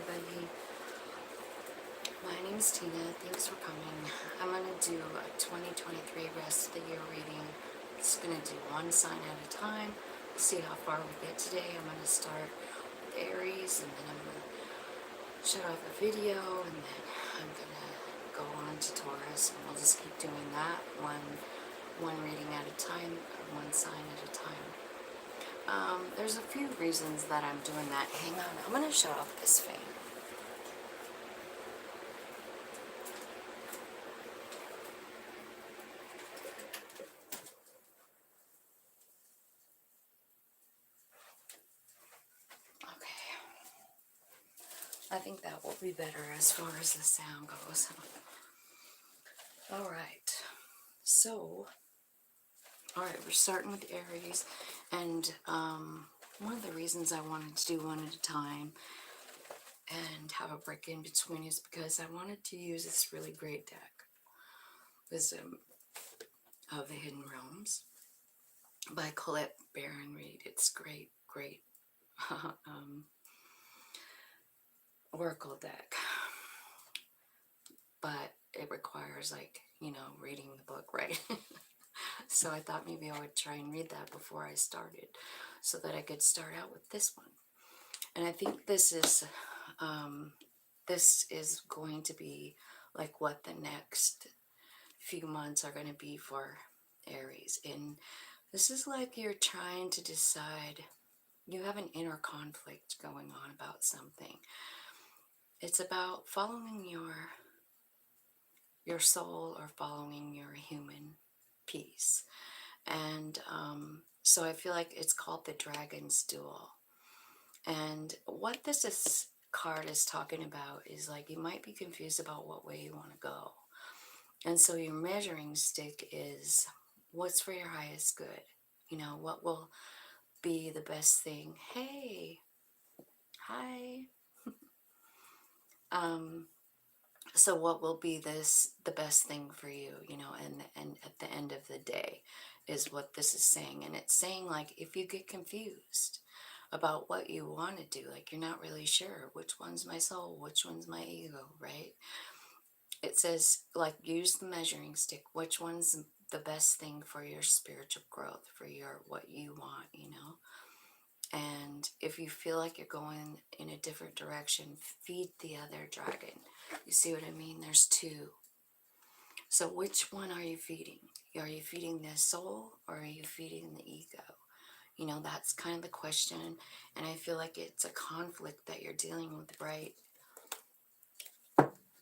everybody. My name is Tina. Thanks for coming. I'm going to do a 2023 rest of the year reading. Just going to do one sign at a time. See how far we get today. I'm going to start with Aries, and then I'm going to shut off the video, and then I'm going to go on to Taurus, and we'll just keep doing that one reading at a time, one sign at a time. There's a few reasons that I'm doing that. Hang on, I'm going to shut off this fan. Okay, I think that will be better as far as the sound goes. Alright, so, we're starting with Aries, and one of the reasons I wanted to do one at a time and have a break in between is because I wanted to use this really great deck, Wisdom of the Hidden Realms by Colette Baron Reed. It's great oracle deck, but it requires, like, reading the book, right? So I thought maybe I would try and read that before I started, so that I could start out with this one. And I think this is going to be like what the next few months are going to be for Aries. And this is like you're trying to decide, you have an inner conflict going on about something. It's about following your soul or following your human piece. And so I feel like it's called the Dragon's Duel. And what card is talking about is, like, you might be confused about what way you want to go. And so your measuring stick is what's for your highest good. What will be the best thing. Hey, hi. So what will be the best thing for you, and at the end of the day is what this is saying. And it's saying, like, if you get confused about what you want to do, like you're not really sure which one's my soul, which one's my ego, right? It says, like, use the measuring stick. Which one's the best thing for your spiritual growth, for what you want, And if you feel like you're going in a different direction, feed the other dragon. You see what I mean? There's two. So which one are you feeding? Are you feeding the soul, or are you feeding the ego? That's kind of the question. And I feel like it's a conflict that you're dealing with, right?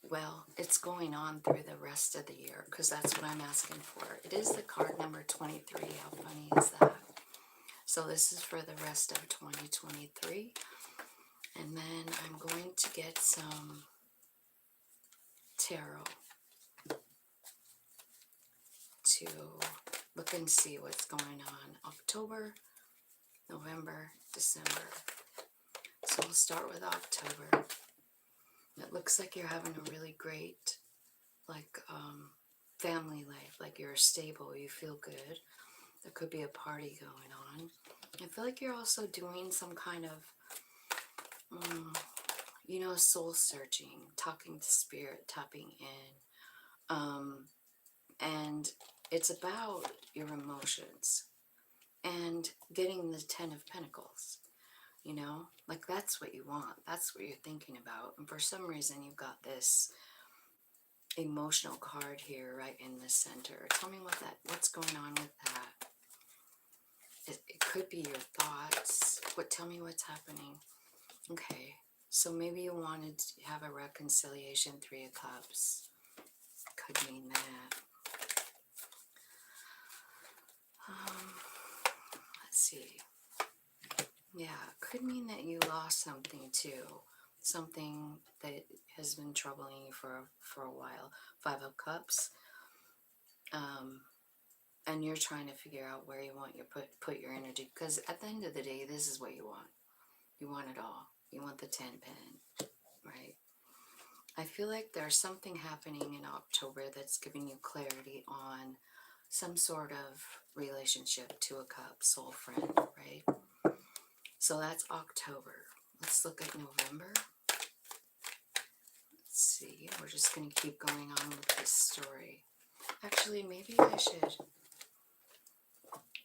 Well, it's going on through the rest of the year, because that's what I'm asking for. It is the card number 23. How funny is that? So this is for the rest of 2023. And then I'm going to get some tarot to look and see what's going on. October, November, December. So we'll start with October. It looks like you're having a really great, like, family life. Like, you're stable, you feel good. There could be a party going on. I feel like you're also doing some kind of, soul searching, talking to spirit, tapping in. And it's about your emotions and getting the 10 of Pentacles. Like, that's what you want. That's what you're thinking about. And for some reason, you've got this emotional card here right in the center. Tell me what's going on with that. It could be your thoughts. Tell me what's happening. Okay, so maybe you wanted to have a reconciliation. 3 of Cups could mean that. Let's see. Yeah, could mean that you lost something too. Something that has been troubling you for a while. 5 of Cups. And you're trying to figure out where you want put your energy. Because at the end of the day, this is what you want. You want it all. You want the 10 pen, right? I feel like there's something happening in October that's giving you clarity on some sort of relationship. 2 of Cups, soul friend, right? So that's October. Let's look at November. let's see. We're just going to keep going on with this story. Actually, maybe I should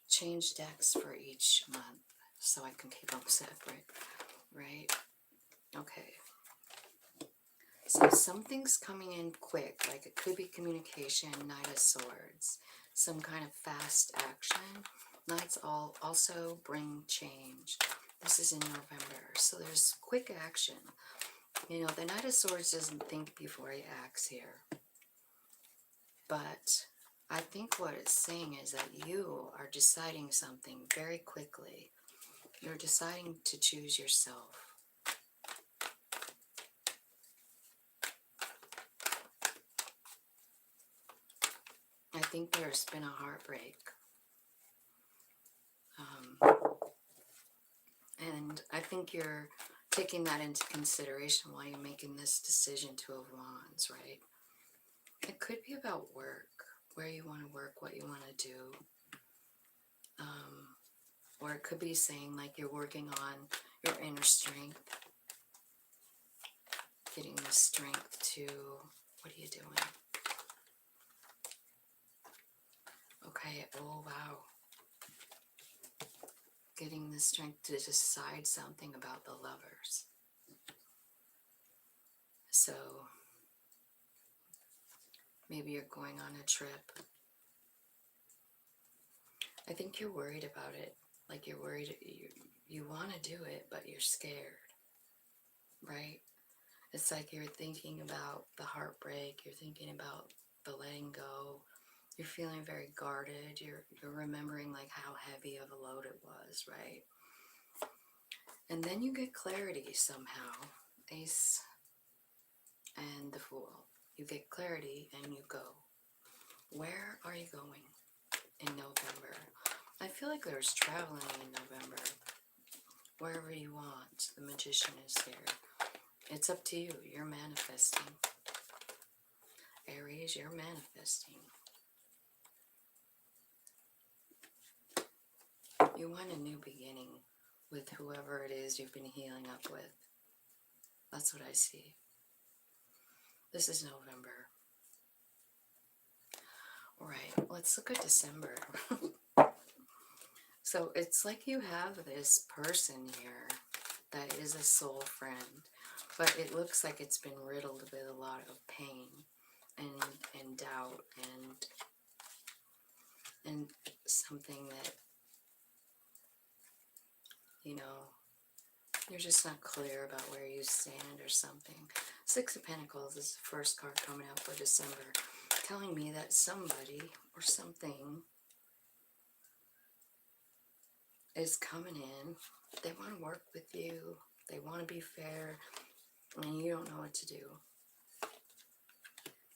change decks for each month so I can keep them separate, right? Okay. So something's coming in quick, like it could be communication, Knight of Swords, some kind of fast action. Knights also bring change. This is in November, so there's quick action. You know, the Knight of Swords doesn't think before he acts here. But I think what it's saying is that you are deciding something very quickly. You're deciding to choose yourself. I think there's been a heartbreak. And I think you're taking that into consideration while you're making this decision. Two of Wands, right? It could be about work, where you want to work, what you want to do. Or it could be saying like you're working on your inner strength, getting the strength to, what are you doing? Okay, oh wow. Getting the strength to decide something about the Lovers. So maybe you're going on a trip. I think you're worried about it. Like you're worried, you want to do it, but you're scared, right? It's like you're thinking about the heartbreak, you're thinking about the letting go, you're feeling very guarded, you're remembering like how heavy of a load it was, right? And then you get clarity somehow. Ace and the Fool. You get clarity and you go. Where are you going in November? I feel like there's traveling in November. Wherever you want. The Magician is here. It's up to you. You're manifesting. Aries, you're manifesting. You want a new beginning with whoever it is you've been healing up with. That's what I see. This is November. All right, let's look at December. So it's like you have this person here that is a soul friend, but it looks like it's been riddled with a lot of pain and doubt and something that, you know, you're just not clear about where you stand or something. Six of Pentacles is the first card coming out for December, telling me that somebody or something is coming in. They want to work with you. They want to be fair, and you don't know what to do.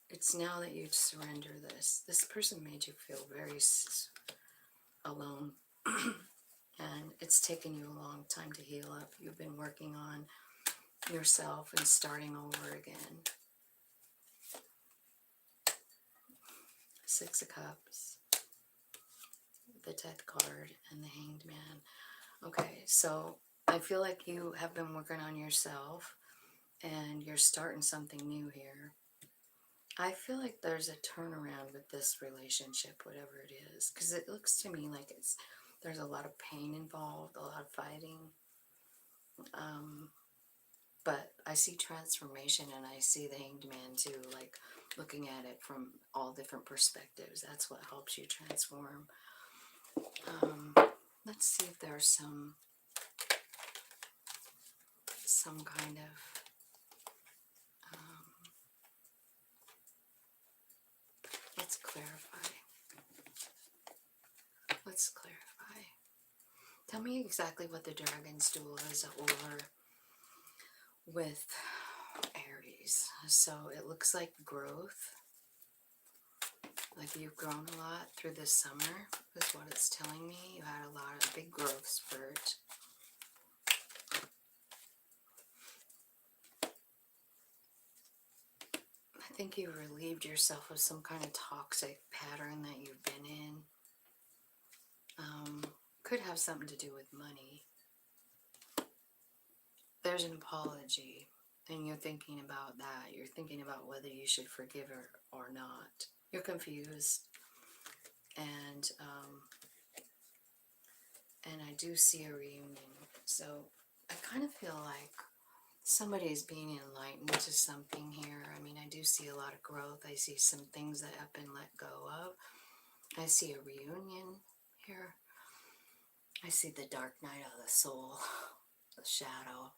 It's now that you surrender this. This person made you feel very alone. And it's taken you a long time to heal up. You've been working on yourself and starting over again. Six of Cups, the Death card, and the Hanged Man. Okay, so I feel like you have been working on yourself and you're starting something new here. I feel like there's a turnaround with this relationship, whatever it is, because it looks to me like there's a lot of pain involved, a lot of fighting. But I see transformation, and I see the Hanged Man too, like looking at it from all different perspectives. That's what helps you transform. Let's see if there's some kind of let's clarify. Let's clarify. Tell me exactly what the Dragon's Duel is over with Aries. So it looks like growth. Like you've grown a lot through this summer is what it's telling me. You had a lot of big growth spurt. I think you relieved yourself of some kind of toxic pattern that you've been in. Could have something to do with money. There's an apology, And you're thinking about that. You're thinking about whether you should forgive her or not. You're confused. And and I do see a reunion. So I kind of feel like somebody is being enlightened to something here. I mean, I do see a lot of growth. I see some things that have been let go of. I see a reunion here. I see the dark night of the soul, the shadow.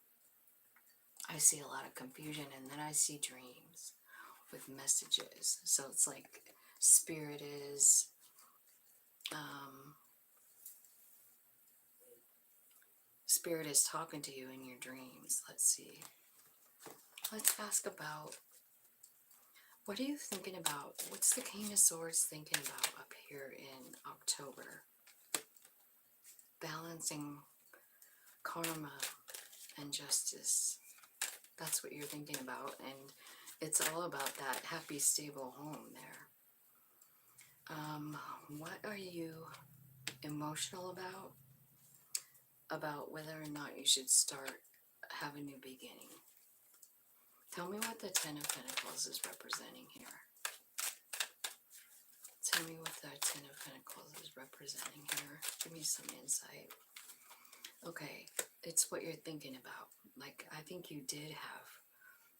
I see a lot of confusion, and then I see dreams with messages. So it's like spirit is um, spirit is talking to you in your dreams. Let's see. Let's ask about, what are you thinking about? What's the King of Swords thinking about up here in October? Balancing karma and justice. That's what you're thinking about, and it's all about that happy, stable home there. What are you emotional about? About whether or not you should have a new beginning. Tell me what the Ten of Pentacles is representing here. Tell me what the Ten of Pentacles is representing here. Give me some insight. Okay, it's what you're thinking about. Like, I think you did have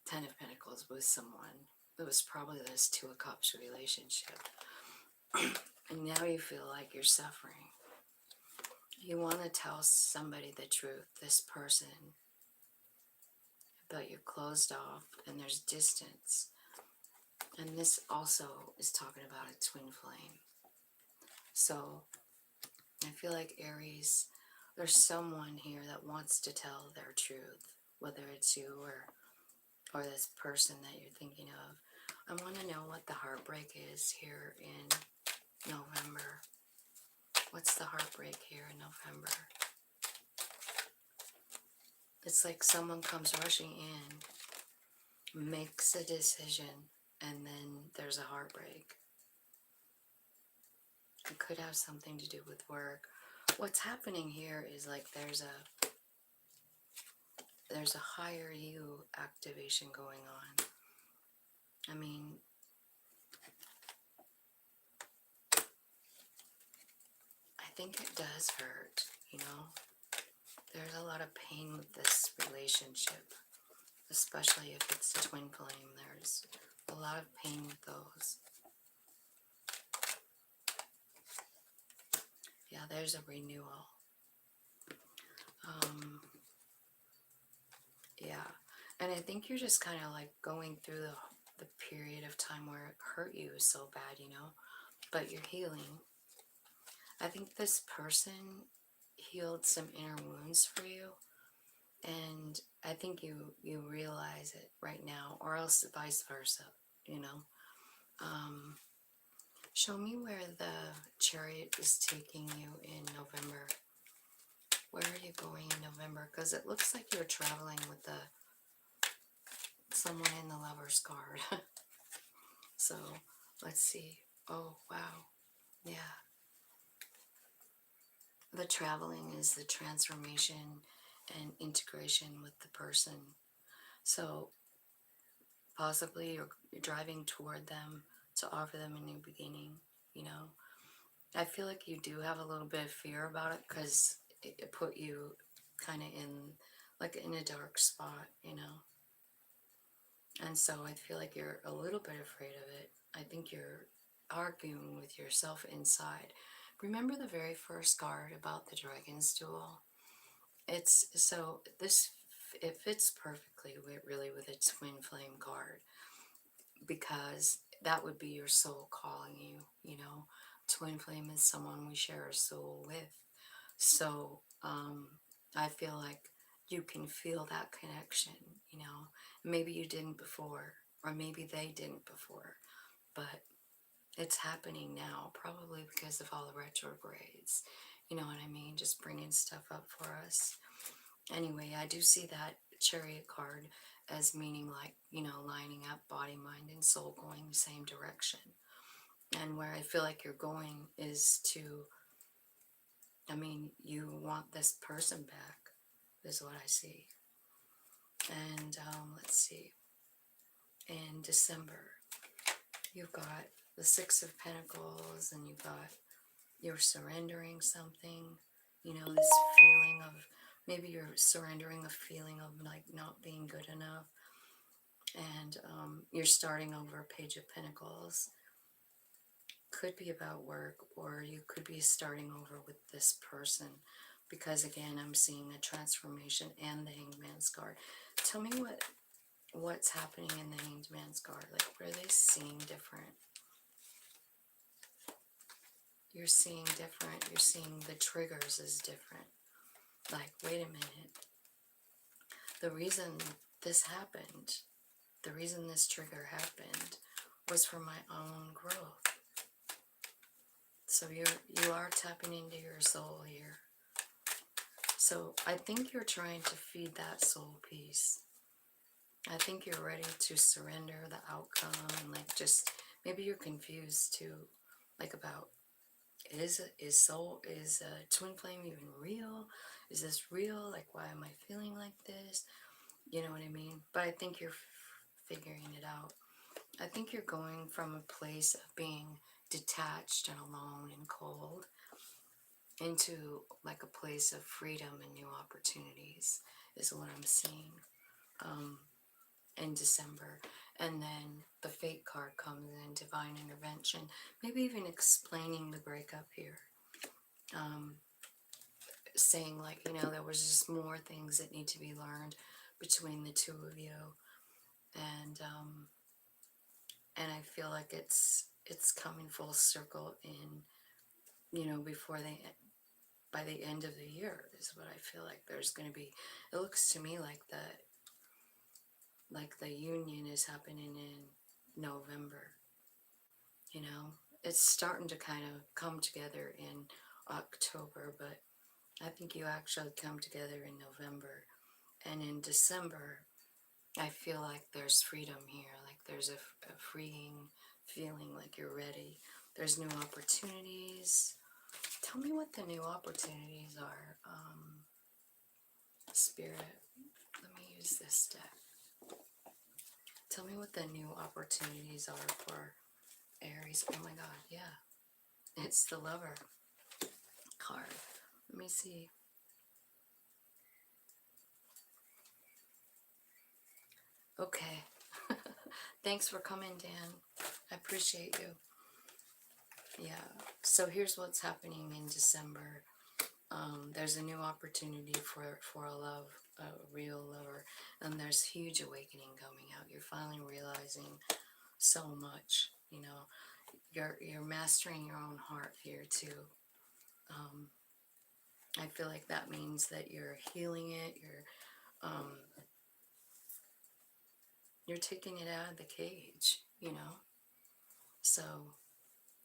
Ten of Pentacles with someone. It was probably this Two of Cups relationship. And now you feel like you're suffering. You want to tell somebody the truth, this person, but you're closed off and there's distance. And this also is talking about a twin flame. So I feel like Aries, there's someone here that wants to tell their truth, whether it's you or this person that you're thinking of. I want to know what the heartbreak is here in November. What's the heartbreak here in November? It's like someone comes rushing in, makes a decision, and then there's a heartbreak. It could have something to do with work. What's happening here is like there's a higher you activation going on. I mean, I think it does hurt, you know? There's a lot of pain with this relationship, especially if it's a twin flame. There's a lot of pain with those. Yeah, there's a renewal. Yeah, and I think you're just kind of like going through the period of time where it hurt you so bad, you know, but you're healing. I think this person healed some inner wounds for you, and I think you realize it right now, or else vice versa, you know. Show me where the Chariot is taking you in November. Where are you going in November? Because it looks like you're traveling with someone in the Lover's card. So let's see. Oh, wow. Yeah. The traveling is the transformation and integration with the person. So possibly you're driving toward them to offer them a new beginning, you know. I feel like you do have a little bit of fear about it because it put you kind of in a dark spot, you know. And so I feel like you're a little bit afraid of it. I think you're arguing with yourself inside. Remember the very first card about the Dragon's Duel? It's so this it fits perfectly really with a twin flame card, because that would be your soul calling you, you know. Twin flame is someone we share a soul with. So I feel like you can feel that connection, you know. Maybe you didn't before, or maybe they didn't before, but it's happening now, probably because of all the retrogrades. You know what I mean? Just bringing stuff up for us. Anyway, I do see that Chariot card as meaning like, you know, lining up body, mind, and soul going the same direction. And where I feel like you're going is to, I mean, you want this person back, is what I see. And let's let's see, in December, you've got the Six of Pentacles, and you've got you're surrendering something, you know, this feeling of, maybe you're surrendering a feeling of like not being good enough, and you're starting over. Page of Pentacles could be about work, or you could be starting over with this person, because again, I'm seeing a transformation and the Hanged Man's card. Tell me what's happening in the Hanged Man's card. Like, what are they seeing different? You're seeing different. You're seeing the triggers is different. Like, wait a minute. The reason this happened, the reason this trigger happened, was for my own growth. So you are tapping into your soul here. So I think you're trying to feed that soul piece. I think you're ready to surrender the outcome, and like, just maybe you're confused too, like, about, is twin flame even real? Is this real? Like, why am I feeling like this? You know what I mean? But I think you're figuring it out. I think you're going from a place of being detached and alone and cold into like a place of freedom and new opportunities, is what I'm seeing in December. And then the Fate card comes in, divine intervention, maybe even explaining the breakup here. Saying, like, you know, there was just more things that need to be learned between the two of you, and I feel like it's coming full circle in, you know, by the end of the year is what I feel like there's going to be. It looks to me like the union is happening in November. You know, it's starting to kind of come together in October, but I think you actually come together in November. And in December, I feel like there's freedom here. Like, there's a freeing feeling, like you're ready. There's new opportunities. Tell me what the new opportunities are. Spirit, let me use this deck. Tell me what the new opportunities are for Aries. Oh my God, yeah. It's the Lover card. Let me see. Okay. Thanks for coming, Dan. I appreciate you. Yeah. So here's what's happening in December. There's a new opportunity for a real lover, and there's huge awakening coming out. You're finally realizing so much. You know, you're mastering your own heart here too. I feel like that means that you're healing it. You're taking it out of the cage. You know. So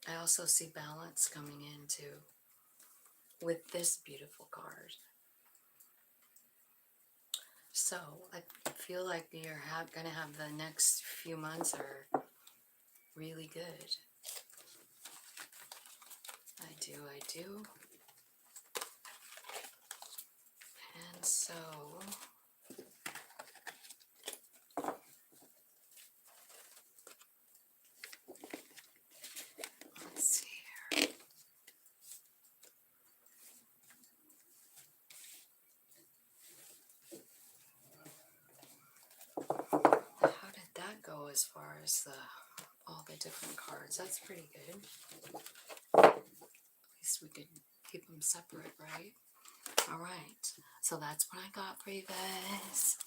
I also see balance coming in too with this beautiful card. So I feel like you're gonna have the next few months are really good. I do. And so let's see here. How did that go as far as all the different cards? That's pretty good. At least we could keep them separate, right? All right. So that's what I got for you guys.